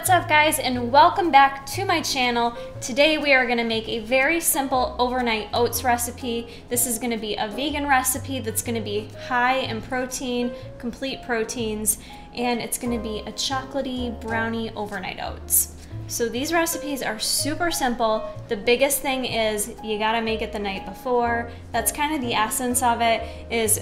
What's up guys, and welcome back to my channel. Today we are going to make a very simple overnight oats recipe. This is going to be a vegan recipe that's going to be high in protein, complete proteins, and it's going to be a chocolatey brownie overnight oats. So these recipes are super simple. The biggest thing is you got to make it the night before. That's kind of the essence of it, is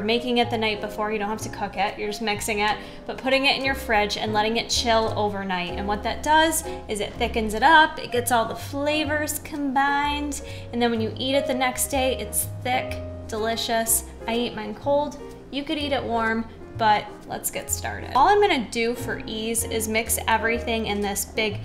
making it the night before. You don't have to cook it, you're just mixing it, but putting it in your fridge and letting it chill overnight. And what that does is it thickens it up, it gets all the flavors combined, and then when you eat it the next day, it's thick, delicious. I eat mine cold. You could eat it warm, but let's get started. All I'm gonna do for ease is mix everything in this big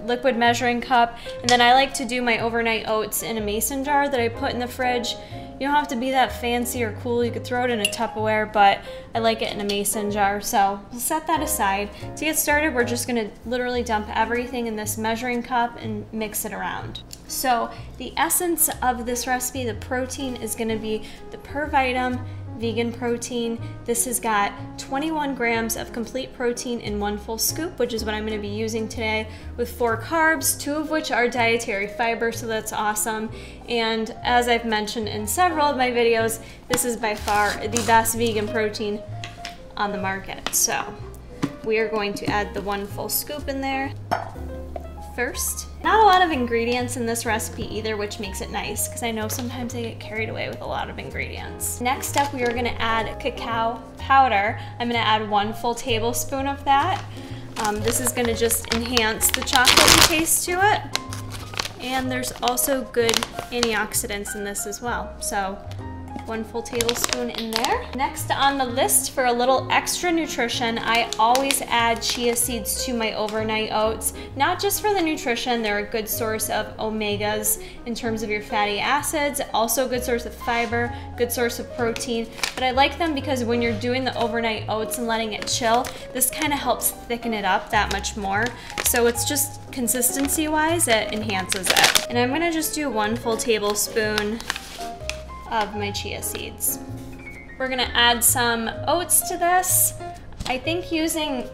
liquid measuring cup, and then I like to do my overnight oats in a mason jar that I put in the fridge. You don't have to be that fancy or cool. You could throw it in a Tupperware, but I like it in a mason jar, so we'll set that aside. To get started, we're just gonna literally dump everything in this measuring cup and mix it around. So the essence of this recipe, the protein, is gonna be the Per Vitam Vegan Protein. This has got 21 grams of complete protein in one full scoop, which is what I'm going to be using today, with 4 carbs, 2 of which are dietary fiber, so that's awesome. And as I've mentioned in several of my videos, this is by far the best vegan protein on the market. So we are going to add the 1 full scoop in there first. Not a lot of ingredients in this recipe either, which makes it nice, because I know sometimes I get carried away with a lot of ingredients. Next up, we are gonna add cacao powder. I'm gonna add 1 full tablespoon of that. This is gonna just enhance the chocolatey taste to it. And there's also good antioxidants in this as well. So 1 full tablespoon in there. Next on the list, for a little extra nutrition, I always add chia seeds to my overnight oats. Not just for the nutrition, they're a good source of omegas in terms of your fatty acids, also a good source of fiber, good source of protein, but I like them because when you're doing the overnight oats and letting it chill, this kind of helps thicken it up that much more. So it's just consistency-wise, it enhances it. And I'm gonna just do 1 full tablespoon of my chia seeds. We're gonna add some oats to this. I think using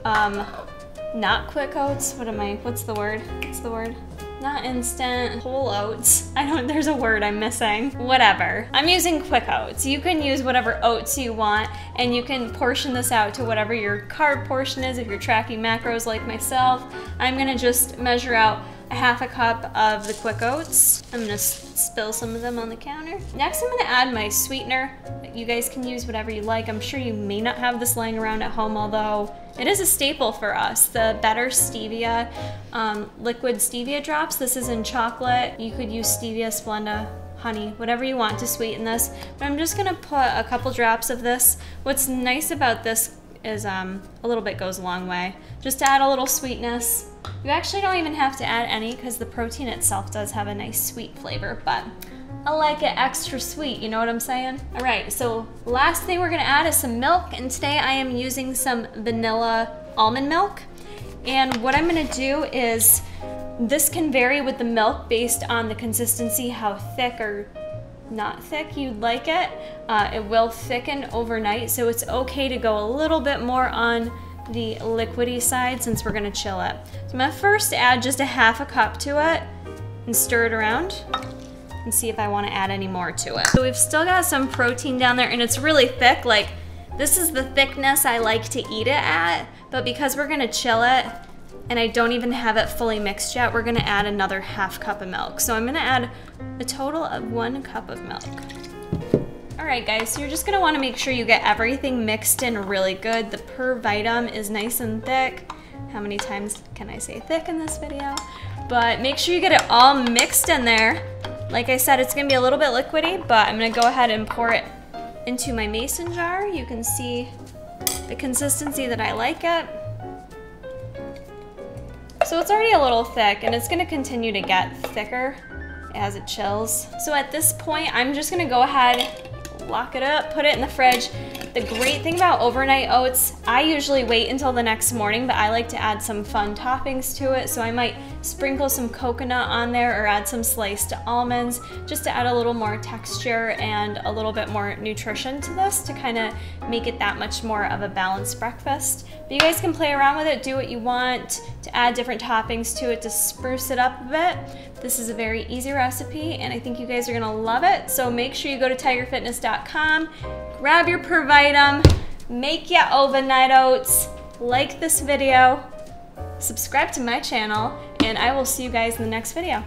not quick oats, what's the word? Not instant, whole oats. There's a word I'm missing. Whatever. I'm using quick oats. You can use whatever oats you want, and you can portion this out to whatever your carb portion is if you're tracking macros like myself. I'm gonna just measure out a 1/2 cup of the quick oats. I'm gonna spill some of them on the counter. Next, I'm gonna add my sweetener. You guys can use whatever you like. I'm sure you may not have this lying around at home, although it is a staple for us. The Better Stevia liquid stevia drops. This is in chocolate. You could use stevia, Splenda, honey, whatever you want to sweeten this. But I'm just gonna put a couple drops of this. What's nice about this is a little bit goes a long way. Just to add a little sweetness. You actually don't even have to add any because the protein itself does have a nice sweet flavor, but I like it extra sweet, you know what I'm saying? All right, so last thing we're gonna add is some milk, and today I am using some vanilla almond milk. And what I'm gonna do is, this can vary with the milk based on the consistency, how thick or not thick you'd like it. It will thicken overnight, so it's okay to go a little bit more on the liquidy side since we're gonna chill it. So I'm gonna first add just a 1/2 cup to it and stir it around and see if I wanna add any more to it. So we've still got some protein down there, and it's really thick. Like, this is the thickness I like to eat it at, but because we're gonna chill it and I don't even have it fully mixed yet, we're gonna add another 1/2 cup of milk. So I'm gonna add a total of 1 cup of milk. All right guys, so you're just gonna wanna make sure you get everything mixed in really good. The Per Vitam is nice and thick. How many times can I say thick in this video? But make sure you get it all mixed in there. Like I said, it's gonna be a little bit liquidy, but I'm gonna go ahead and pour it into my mason jar. You can see the consistency that I like it. So it's already a little thick, and it's gonna continue to get thicker as it chills. So at this point, I'm just gonna go ahead, lock it up, put it in the fridge. The great thing about overnight oats, I usually wait until the next morning, but I like to add some fun toppings to it. So I might sprinkle some coconut on there or add some sliced almonds just to add a little more texture and a little bit more nutrition to this to kind of make it that much more of a balanced breakfast. But you guys can play around with it, do what you want to add different toppings to it to spruce it up a bit. This is a very easy recipe and I think you guys are gonna love it. So make sure you go to tigerfitness.com, grab your Per Vitam, make your overnight oats, like this video, subscribe to my channel, and I will see you guys in the next video.